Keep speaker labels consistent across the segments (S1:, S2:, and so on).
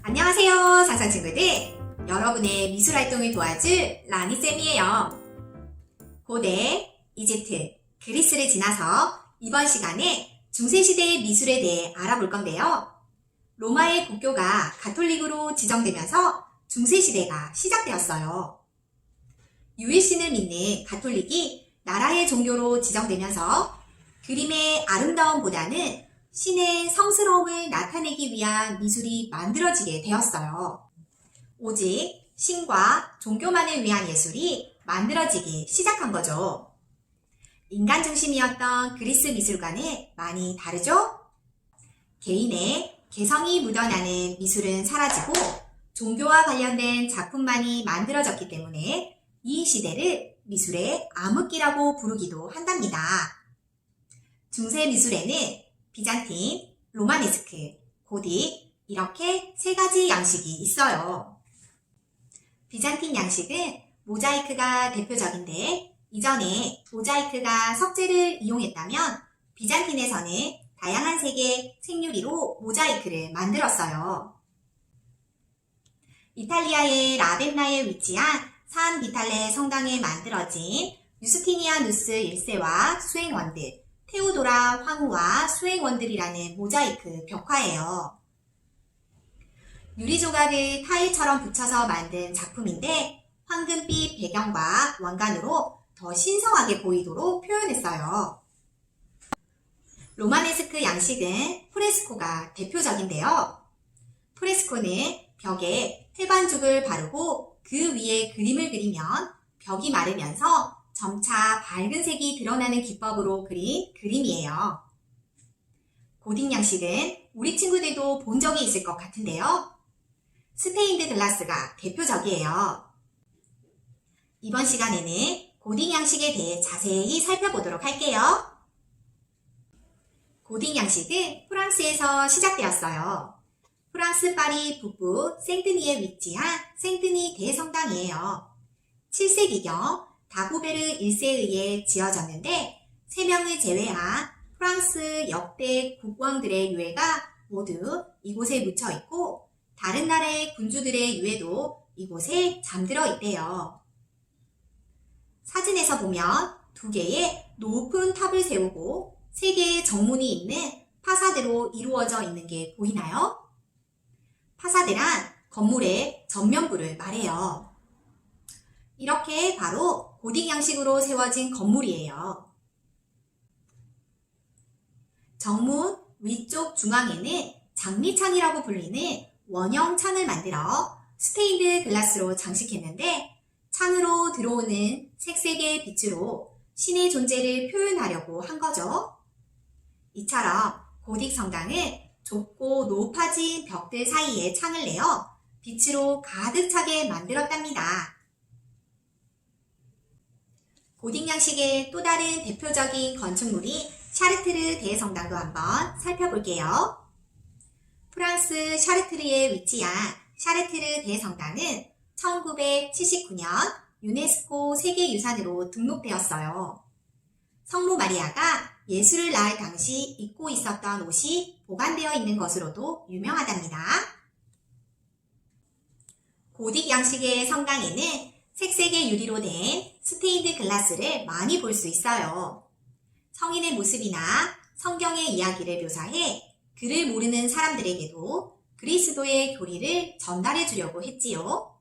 S1: 안녕하세요, 상상친구들. 여러분의 미술활동을 도와줄 라니쌤이에요. 고대, 이집트, 그리스를 지나서 이번 시간에 중세시대의 미술에 대해 알아볼 건데요. 로마의 국교가 가톨릭으로 지정되면서 중세시대가 시작되었어요. 유일신을 믿는 가톨릭이 나라의 종교로 지정되면서 그림의 아름다움보다는 신의 성스러움을 나타내기 위한 미술이 만들어지게 되었어요. 오직 신과 종교만을 위한 예술이 만들어지기 시작한 거죠. 인간 중심이었던 그리스 미술과는 많이 다르죠? 개인의 개성이 묻어나는 미술은 사라지고 종교와 관련된 작품만이 만들어졌기 때문에 이 시대를 미술의 암흑기라고 부르기도 한답니다. 중세 미술에는 비잔틴, 로마네스크, 고딕 이렇게 세 가지 양식이 있어요. 비잔틴 양식은 모자이크가 대표적인데 이전에 모자이크가 석재를 이용했다면 비잔틴에서는 다양한 색의 생유리로 모자이크를 만들었어요. 이탈리아의 라벤나에 위치한 산 비탈레 성당에 만들어진 유스티니아누스 1세와 수행원들, 테오도라 황후와 수행원들이라는 모자이크 벽화예요. 유리 조각을 타일처럼 붙여서 만든 작품인데 황금빛 배경과 왕관으로 더 신성하게 보이도록 표현했어요. 로마네스크 양식은 프레스코가 대표적인데요. 프레스코는 벽에 태반죽을 바르고 그 위에 그림을 그리면 벽이 마르면서 점차 밝은 색이 드러나는 기법으로 그린 그림이에요. 고딕 양식은 우리 친구들도 본 적이 있을 것 같은데요. 스테인드 글라스가 대표적이에요. 이번 시간에는 고딕 양식에 대해 자세히 살펴보도록 할게요. 고딕 양식은 프랑스에서 시작되었어요. 프랑스 파리 북부 생드니에 위치한 생드니 대성당이에요. 7세기경 다고베르 1세에 의해 지어졌는데 3명을 제외한 프랑스 역대 국왕들의 유해가 모두 이곳에 묻혀 있고 다른 나라의 군주들의 유해도 이곳에 잠들어 있대요. 사진에서 보면 2개의 높은 탑을 세우고 3개의 정문이 있는 파사드로 이루어져 있는 게 보이나요? 파사드란 건물의 전면부를 말해요. 이렇게 바로 고딕 양식으로 세워진 건물이에요. 정문 위쪽 중앙에는 장미창이라고 불리는 원형 창을 만들어 스테인드 글라스로 장식했는데 창으로 들어오는 색색의 빛으로 신의 존재를 표현하려고 한 거죠. 이처럼 고딕 성당은 좁고 높아진 벽들 사이에 창을 내어 빛으로 가득 차게 만들었답니다. 고딕 양식의 또 다른 대표적인 건축물이 샤르트르 대성당도 한번 살펴볼게요. 프랑스 샤르트르에 위치한 샤르트르 대성당은 1979년 유네스코 세계유산으로 등록되었어요. 성모 마리아가 예수를 낳을 당시 입고 있었던 옷이 보관되어 있는 것으로도 유명하답니다. 고딕 양식의 성당에는 색색의 유리로 된 스테인드 글라스를 많이 볼 수 있어요. 성인의 모습이나 성경의 이야기를 묘사해 글을 모르는 사람들에게도 그리스도의 교리를 전달해 주려고 했지요.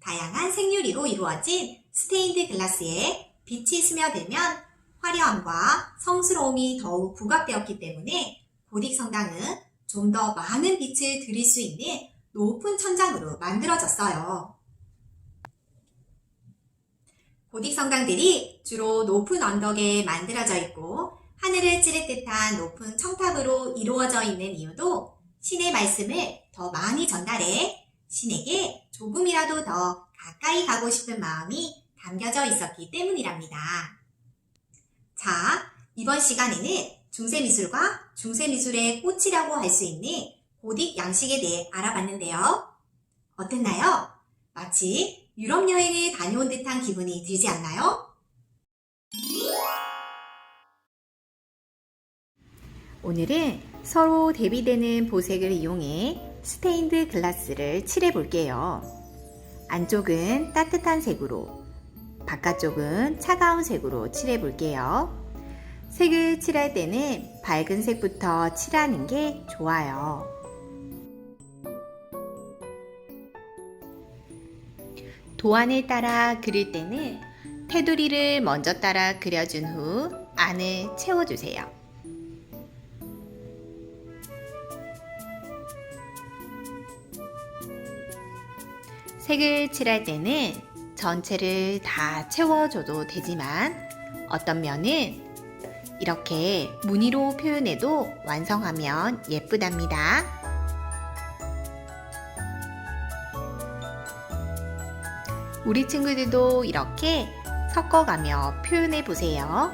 S1: 다양한 생유리로 이루어진 스테인드 글라스에 빛이 스며들면 화려함과 성스러움이 더욱 부각되었기 때문에 고딕 성당은 좀 더 많은 빛을 들일 수 있는 높은 천장으로 만들어졌어요. 고딕 성당들이 주로 높은 언덕에 만들어져 있고 하늘을 찌를 듯한 높은 청탑으로 이루어져 있는 이유도 신의 말씀을 더 많이 전달해 신에게 조금이라도 더 가까이 가고 싶은 마음이 담겨져 있었기 때문이랍니다. 자, 이번 시간에는 중세미술과 중세미술의 꽃이라고 할 수 있는 고딕 양식에 대해 알아봤는데요. 어땠나요? 마치 유럽 여행을 다녀온 듯한 기분이 들지 않나요? 오늘은 서로 대비되는 보색을 이용해 스테인드 글라스를 칠해 볼게요. 안쪽은 따뜻한 색으로, 바깥쪽은 차가운 색으로 칠해 볼게요. 색을 칠할 때는 밝은 색부터 칠하는 게 좋아요. 도안을 따라 그릴 때는 테두리를 먼저 따라 그려준 후 안을 채워주세요. 색을 칠할 때는 전체를 다 채워줘도 되지만 어떤 면은 이렇게 무늬로 표현해도 완성하면 예쁘답니다. 우리 친구들도 이렇게 섞어가며 표현해 보세요.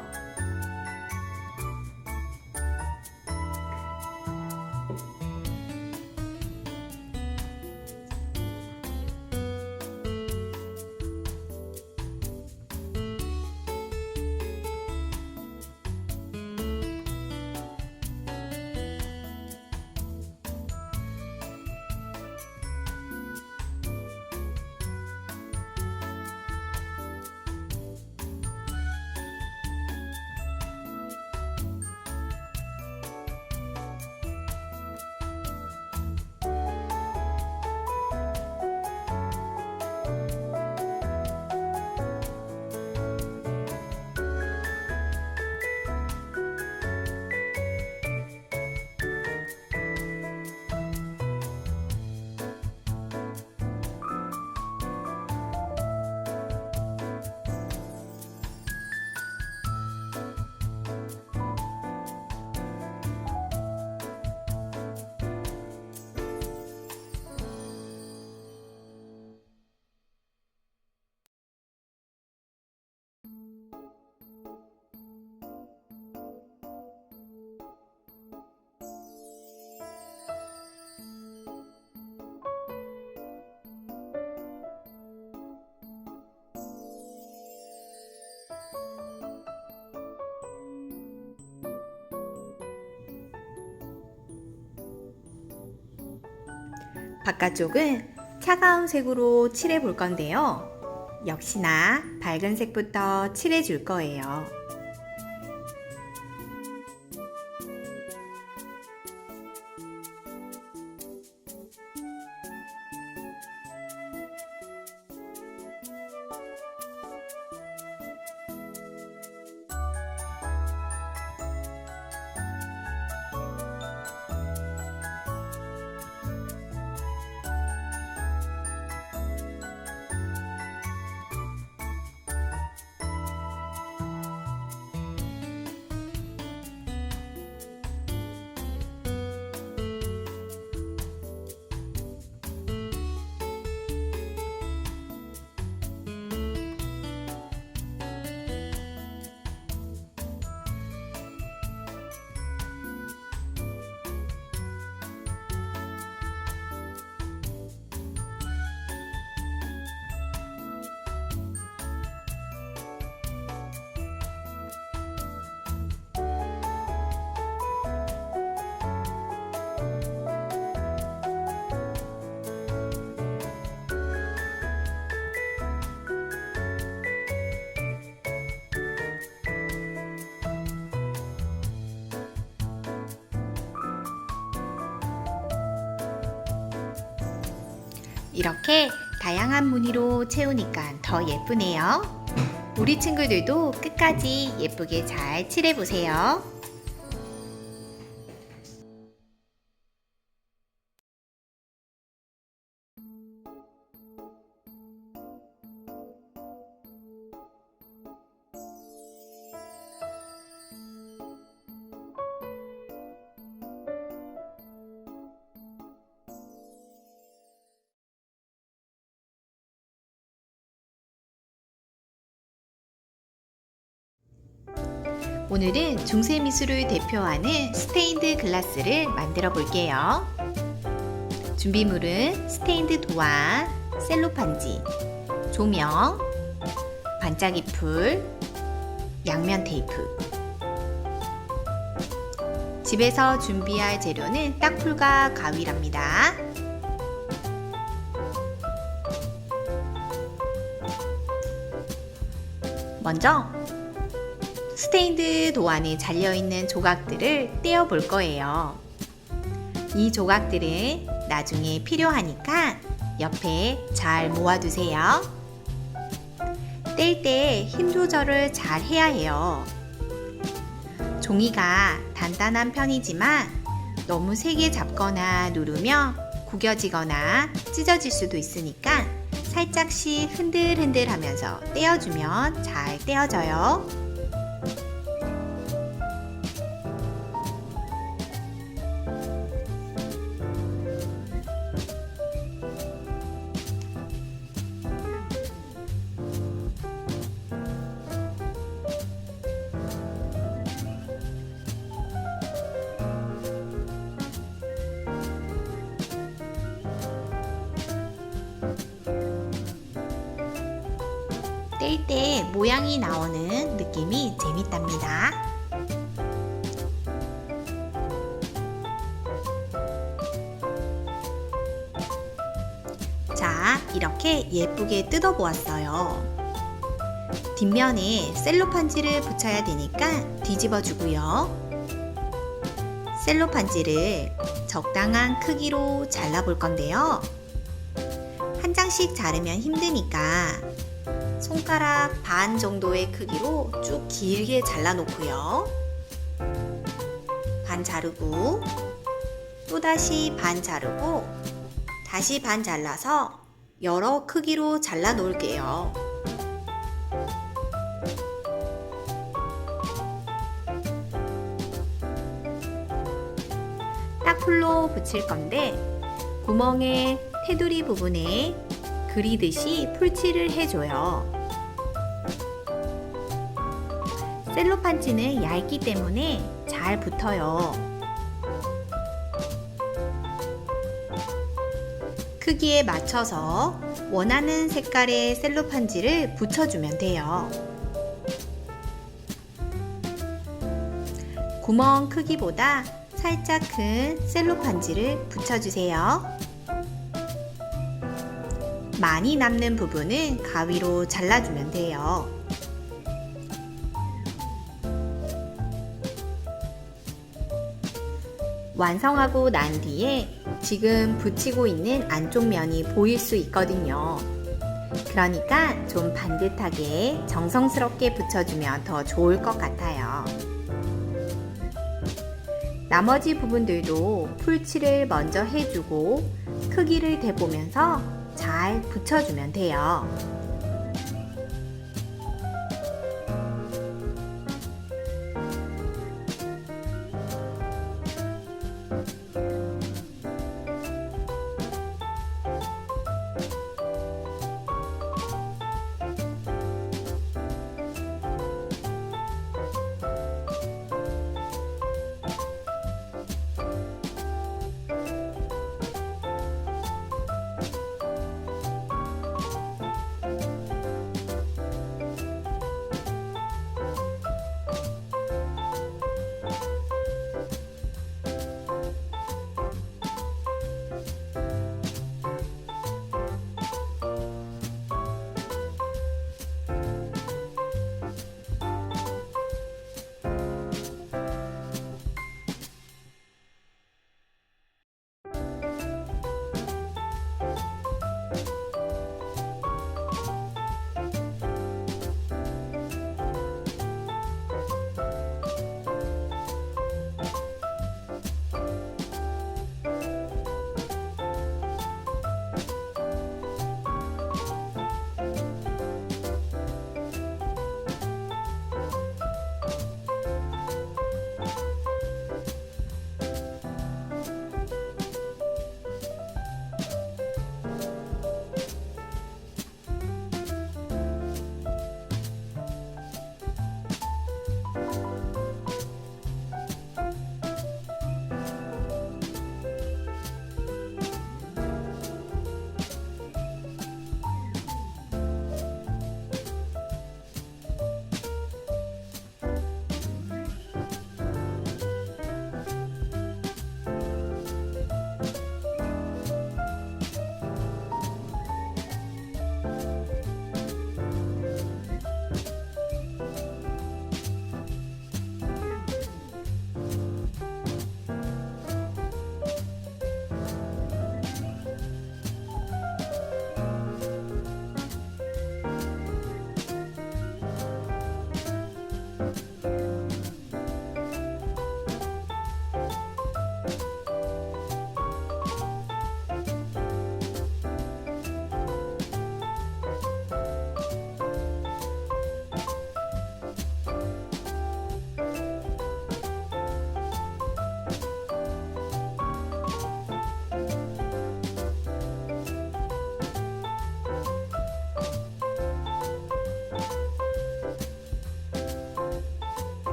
S1: 바깥쪽은 차가운 색으로 칠해 볼 건데요. 역시나 밝은 색부터 칠해 줄 거예요. 이렇게 다양한 무늬로 채우니까 더 예쁘네요. 우리 친구들도 끝까지 예쁘게 잘 칠해보세요. 오늘은 중세미술을 대표하는 스테인드 글라스를 만들어 볼게요. 준비물은 스테인드 도안, 셀로판지, 조명, 반짝이 풀, 양면 테이프. 집에서 준비할 재료는 딱풀과 가위랍니다. 먼저 스테인드 도 안에 잘려있는 조각들을 떼어 볼 거예요. 이 조각들은 나중에 필요하니까 옆에 잘 모아두세요. 뗄 때 힘 조절을 잘 해야 해요. 종이가 단단한 편이지만 너무 세게 잡거나 누르면 구겨지거나 찢어질 수도 있으니까 살짝씩 흔들흔들 하면서 떼어주면 잘 떼어져요. 뗄 때 모양이 나오는 느낌이 재밌답니다. 자, 이렇게 예쁘게 뜯어 보았어요. 뒷면에 셀로판지를 붙여야 되니까 뒤집어 주고요. 셀로판지를 적당한 크기로 잘라 볼 건데요. 한 장씩 자르면 힘드니까 손가락 반 정도의 크기로 쭉 길게 잘라 놓고요. 반 자르고 또다시 반 자르고 다시 반 잘라서 여러 크기로 잘라 놓을게요. 딱풀로 붙일 건데 구멍의 테두리 부분에 그리듯이 풀칠을 해줘요. 셀로판지는 얇기 때문에 잘 붙어요. 크기에 맞춰서 원하는 색깔의 셀로판지를 붙여주면 돼요. 구멍 크기보다 살짝 큰 셀로판지를 붙여주세요. 많이 남는 부분은 가위로 잘라주면 돼요. 완성하고 난 뒤에 지금 붙이고 있는 안쪽 면이 보일 수 있거든요. 그러니까 좀 반듯하게 정성스럽게 붙여주면 더 좋을 것 같아요. 나머지 부분들도 풀칠을 먼저 해주고 크기를 대보면서 잘 붙여주면 돼요.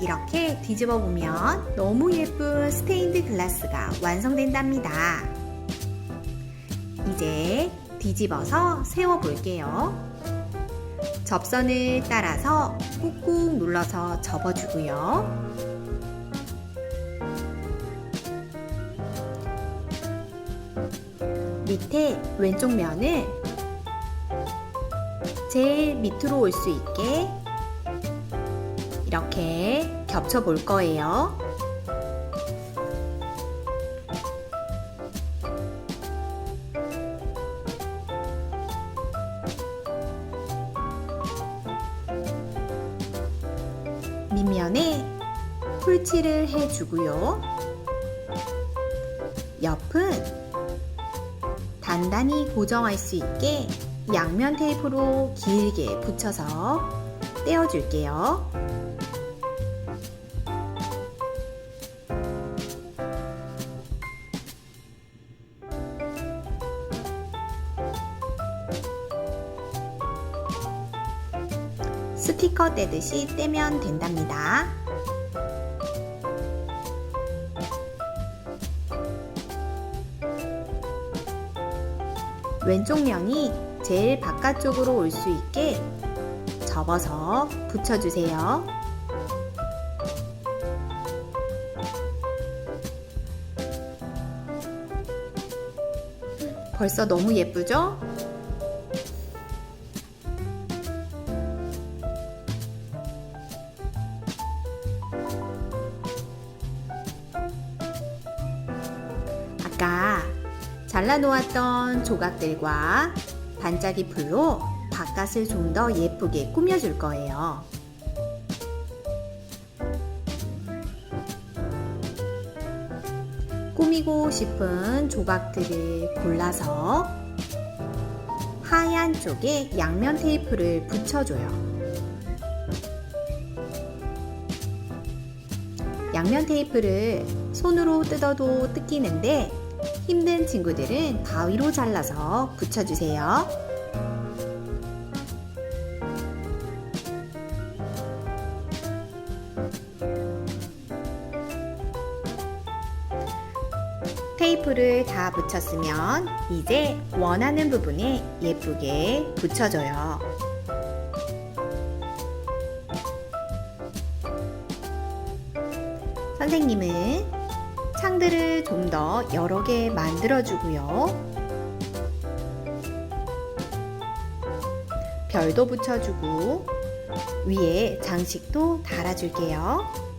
S1: 이렇게 뒤집어 보면 너무 예쁜 스테인드 글라스가 완성된답니다. 이제 뒤집어서 세워 볼게요. 접선을 따라서 꾹꾹 눌러서 접어주고요. 밑에 왼쪽 면을 제일 밑으로 올 수 있게 이렇게 겹쳐 볼 거예요. 밑면에 풀칠을 해주고요. 옆은 단단히 고정할 수 있게 양면 테이프로 길게 붙여서 떼어줄게요. 스티커 떼듯이 떼면 된답니다. 왼쪽 면이 제일 바깥쪽으로 올 수 있게 접어서 붙여주세요. 벌써 너무 예쁘죠? 아까 잘라놓았던 조각들과 반짝이 풀로 바깥을 좀 더 예쁘게 꾸며줄 거예요. 꾸미고 싶은 조각들을 골라서 하얀 쪽에 양면 테이프를 붙여줘요. 양면 테이프를 손으로 뜯어도 뜯기는데 힘든 친구들은 가위로 잘라서 붙여주세요. 테이프를 다 붙였으면 이제 원하는 부분에 예쁘게 붙여줘요. 선생님은 창들을 좀 더 여러 개 만들어주고요. 별도 붙여주고 위에 장식도 달아줄게요.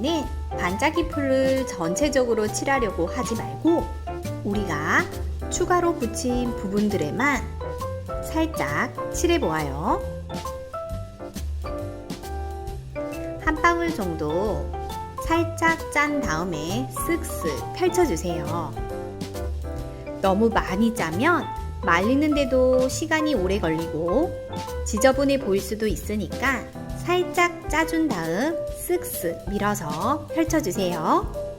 S2: 때는 반짝이 풀을 전체적으로 칠하려고 하지 말고 우리가 추가로 붙인 부분들에만 살짝 칠해 보아요. 한 방울 정도 살짝 짠 다음에 쓱쓱 펼쳐주세요. 너무 많이 짜면 말리는데도 시간이 오래 걸리고 지저분해 보일 수도 있으니까 살짝 짜준 다음 쓱쓱 밀어서 펼쳐주세요.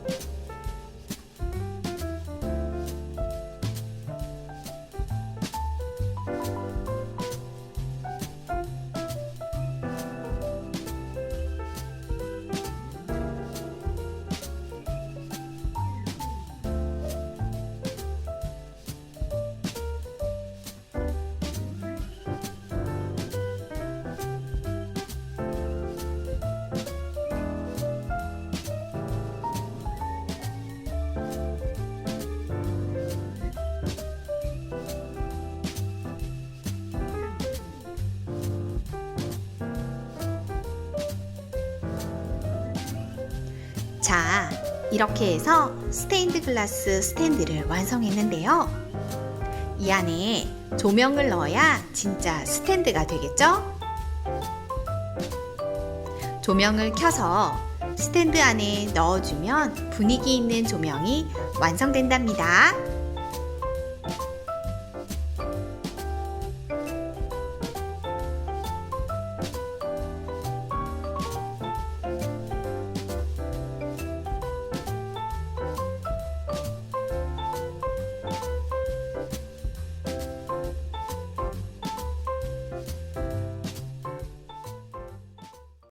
S2: 자, 이렇게 해서 스테인드 글라스 스탠드를 완성했는데요. 이 안에 조명을 넣어야 진짜 스탠드가 되겠죠? 조명을 켜서 스탠드 안에 넣어주면 분위기 있는 조명이 완성된답니다.